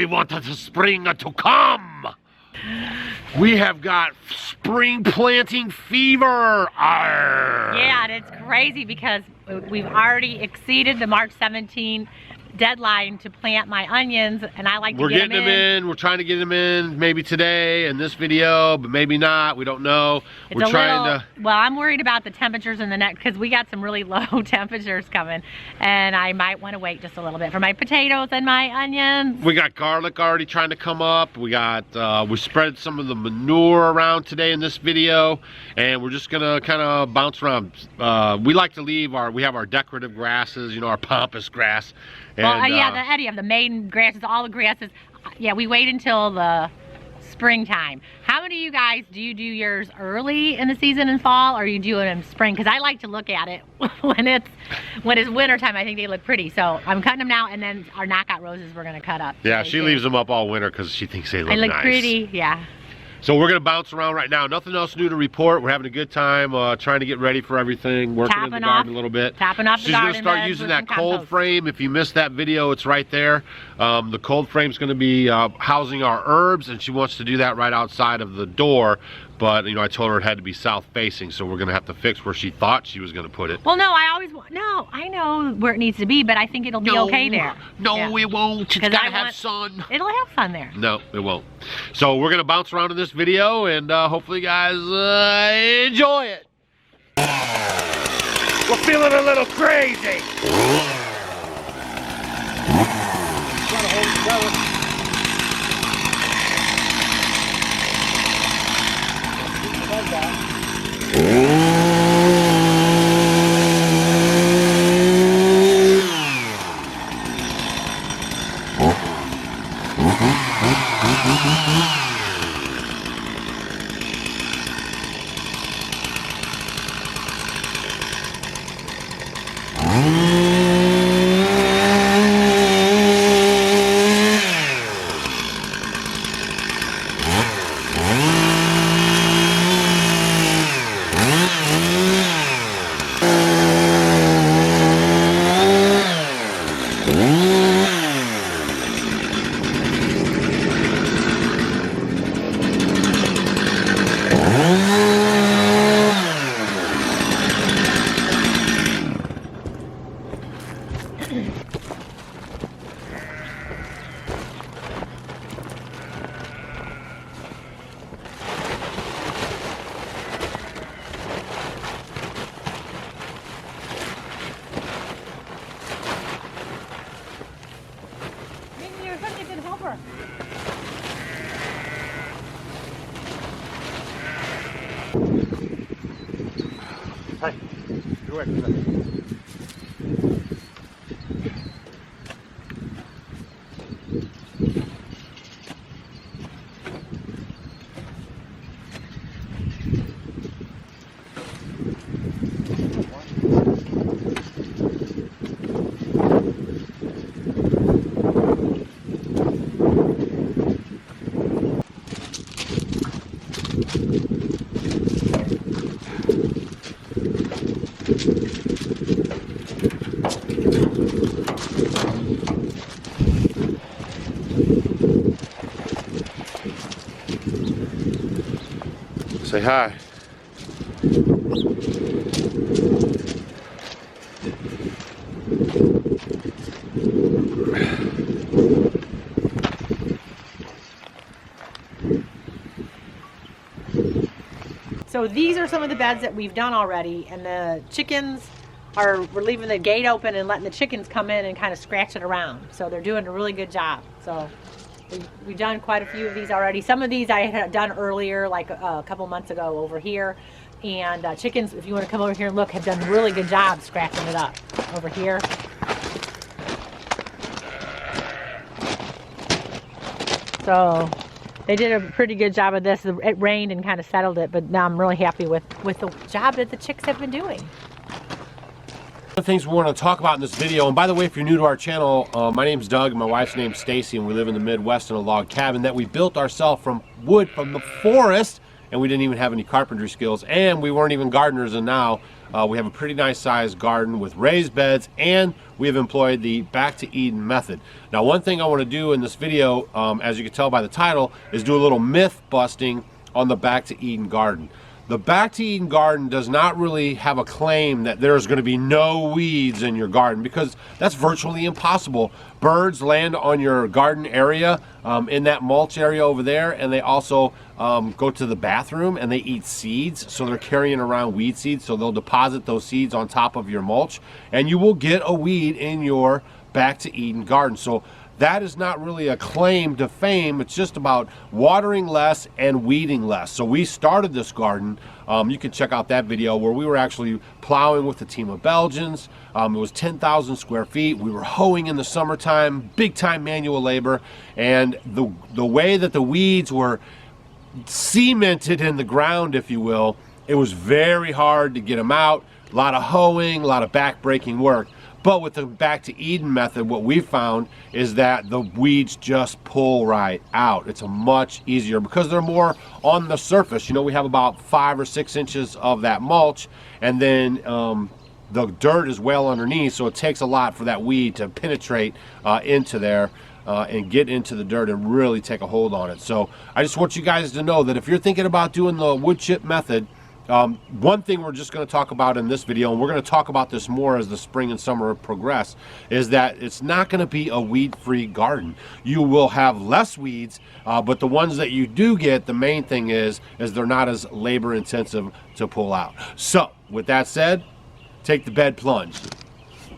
wanted the spring to come. We have got spring planting fever. Arr. Yeah, and it's crazy because we've already exceeded the March 17th deadline to plant my onions, and I like to get them in. We're getting them in. We're trying to get them in maybe today in this video, but maybe not. We don't know. We're trying to. Well, I'm worried about the temperatures in the next, because we got some really low temperatures coming, and I might want to wait just a little bit for my potatoes and my onions. We got garlic already trying to come up. We got we spread some of the manure around today in this video, and we're just gonna kind of bounce around. We like to leave we have our decorative grasses, you know, our pampas grass. Well, yeah, the Eddie of the maiden grasses, all the grasses. Yeah, we wait until the springtime. How many of you guys do yours early in the season in fall, or you do it in spring? Because I like to look at it when it's winter time. I think they look pretty. So I'm cutting them now, and then our knockout roses we're gonna cut up. Yeah, she leaves them up all winter because she thinks they look nice. They look pretty, yeah. So we're gonna bounce around right now. Nothing else new to report. We're having a good time trying to get ready for everything, working in the garden a little bit. Topping off the garden. She's gonna start using that cold frame. If you missed that video, it's right there. The cold frame's gonna be housing our herbs, and she wants to do that right outside of the door. But you know, I told her it had to be south facing, so we're gonna have to fix where she thought she was gonna put it. Well, no, I know where it needs to be, but I think it'll be okay there. No, yeah. It won't. It's gotta have sun. It'll have sun there. No, it won't. So we're gonna bounce around in this video, and hopefully you guys enjoy it. We're feeling a little crazy. Hi. Go ahead. Say hi. So these are some of the beds that we've done already, and the chickens we're leaving the gate open and letting the chickens come in and kind of scratch it around. So they're doing a really good job. So we've done quite a few of these already. Some of these I had done earlier, like a couple months ago over here. And chickens, if you want to come over here and look, have done a really good job scratching it up over here. So they did a pretty good job of this. It rained and kind of settled it, but now I'm really happy with the job that the chicks have been doing. One of the things we want to talk about in this video, and by the way, if you're new to our channel, my name's Doug and my wife's name's Stacy, and we live in the Midwest in a log cabin that we built ourselves from wood from the forest and we didn't even have any carpentry skills, and we weren't even gardeners, and now we have a pretty nice sized garden with raised beds, and we have employed the Back to Eden method. Now, one thing I want to do in this video, as you can tell by the title, is do a little myth busting on the Back to Eden garden. The Back to Eden garden does not really have a claim that there's going to be no weeds in your garden, because that's virtually impossible. Birds land on your garden area in that mulch area over there, and they also go to the bathroom and they eat seeds, so they're carrying around weed seeds, so they'll deposit those seeds on top of your mulch, and you will get a weed in your Back to Eden garden. So that is not really a claim to fame. It's just about watering less and weeding less. So we started this garden, you can check out that video, where we were actually plowing with a team of Belgians. It was 10,000 square feet. We were hoeing in the summertime, big time manual labor, and the way that the weeds were cemented in the ground, if you will, it was very hard to get them out. A lot of hoeing, a lot of back-breaking work. But with the Back to Eden method, what we found is that the weeds just pull right out. It's a much easier, because they're more on the surface. You know, we have about 5 or 6 inches of that mulch, and then the dirt is well underneath, so it takes a lot for that weed to penetrate into there and get into the dirt and really take a hold on it. So I just want you guys to know that if you're thinking about doing the wood chip method, one thing we're just going to talk about in this video, and we're going to talk about this more as the spring and summer progress, is that it's not going to be a weed-free garden. You will have less weeds, but the ones that you do get, the main thing is they're not as labor-intensive to pull out. So, with that said, take the bed plunge.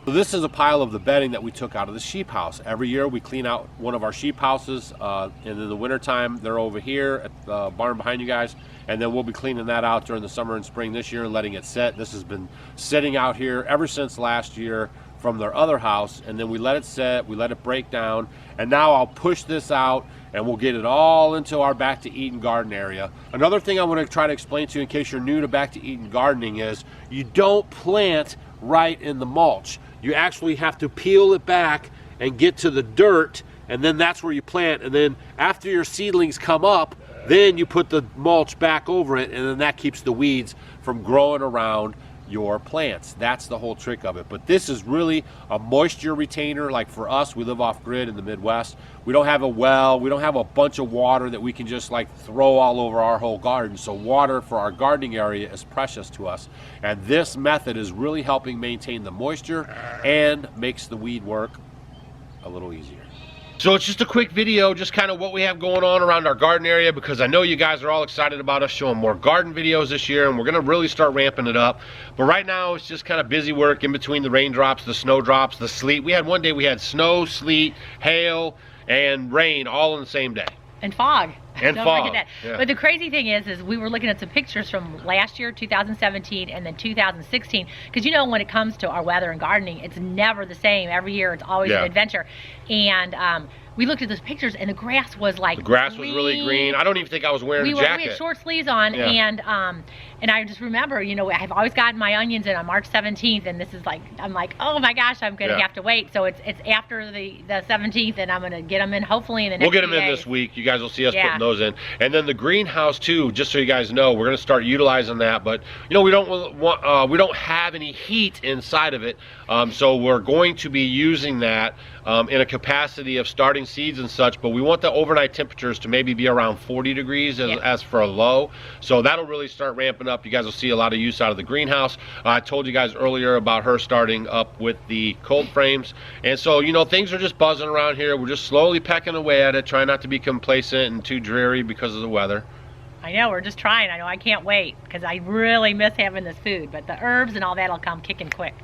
So this is a pile of the bedding that we took out of the sheep house. Every year we clean out one of our sheep houses, and in the wintertime they're over here at the barn behind you guys, and then we'll be cleaning that out during the summer and spring this year and letting it set. This has been sitting out here ever since last year from their other house, and then we let it set, we let it break down, and now I'll push this out and we'll get it all into our Back to Eden garden area. Another thing I want to try to explain to you in case you're new to Back to Eden gardening is you don't plant right in the mulch. You actually have to peel it back and get to the dirt, and then that's where you plant, and then after your seedlings come up, then you put the mulch back over it, and then that keeps the weeds from growing around your plants. That's the whole trick of it. But this is really a moisture retainer. Like for us, we live off grid in the Midwest. We don't have a well, we don't have a bunch of water that we can just like throw all over our whole garden. So water for our gardening area is precious to us. And this method is really helping maintain the moisture and makes the weed work a little easier. So it's just a quick video, just kind of what we have going on around our garden area, because I know you guys are all excited about us showing more garden videos this year, and we're gonna really start ramping it up. But right now it's just kind of busy work in between the raindrops, the snowdrops, the sleet. We had one day we had snow, sleet, hail, and rain all in the same day. And fog. And Don't fog. forget that. Yeah. But the crazy thing is we were looking at some pictures from last year, 2017, and then 2016. Because you know, when it comes to our weather and gardening, it's never the same. Every year, it's always an adventure. And we looked at those pictures, and the grass was like the grass was really green. I don't even think I was wearing a jacket. We had short sleeves on, and I just remember, you know, I've always gotten my onions in on March 17th, and this is like, I'm like, oh my gosh, I'm gonna have to wait. So it's after the 17th, and I'm gonna get them in hopefully in the next We'll get them few in days. this week. You guys will see us putting those in. And then the greenhouse too, just so you guys know, we're gonna start utilizing that. But you know, we don't have any heat inside of it, so we're going to be using that in a capacity of starting seeds and such. But we want the overnight temperatures to maybe be around 40 degrees as for a low. So that'll really start ramping up. You guys will see a lot of use out of the greenhouse. I told you guys earlier about her starting up with the cold frames, and so you know, things are just buzzing around here. We're just slowly pecking away at it, trying not to be complacent and too dreary because of the weather. I know, we're just trying. I know, I can't wait because I really miss having this food, but the herbs and all that will come kicking quick.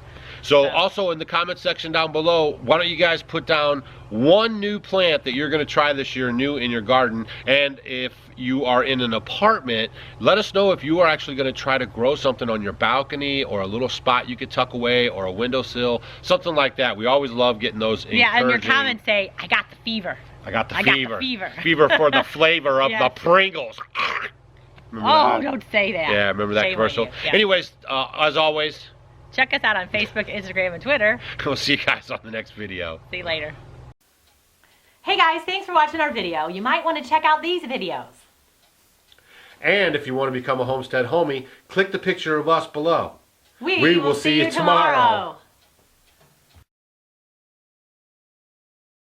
So also in the comment section down below, why don't you guys put down one new plant that you're going to try this year new in your garden, and if you are in an apartment, let us know if you are actually going to try to grow something on your balcony or a little spot you could tuck away or a windowsill, something like that. We always love getting those encouraging. Yeah, and your comments say, I got the fever. I got the fever. Got the fever. Fever for the flavor of the Pringles. Oh, don't say that. Yeah, remember that commercial? Yeah. Anyways, as always, check us out on Facebook, Instagram, and Twitter. We'll see you guys on the next video. See you later. Hey guys, thanks for watching our video. You might want to check out these videos. And if you want to become a Homestead homie, click the picture of us below. We will see you tomorrow.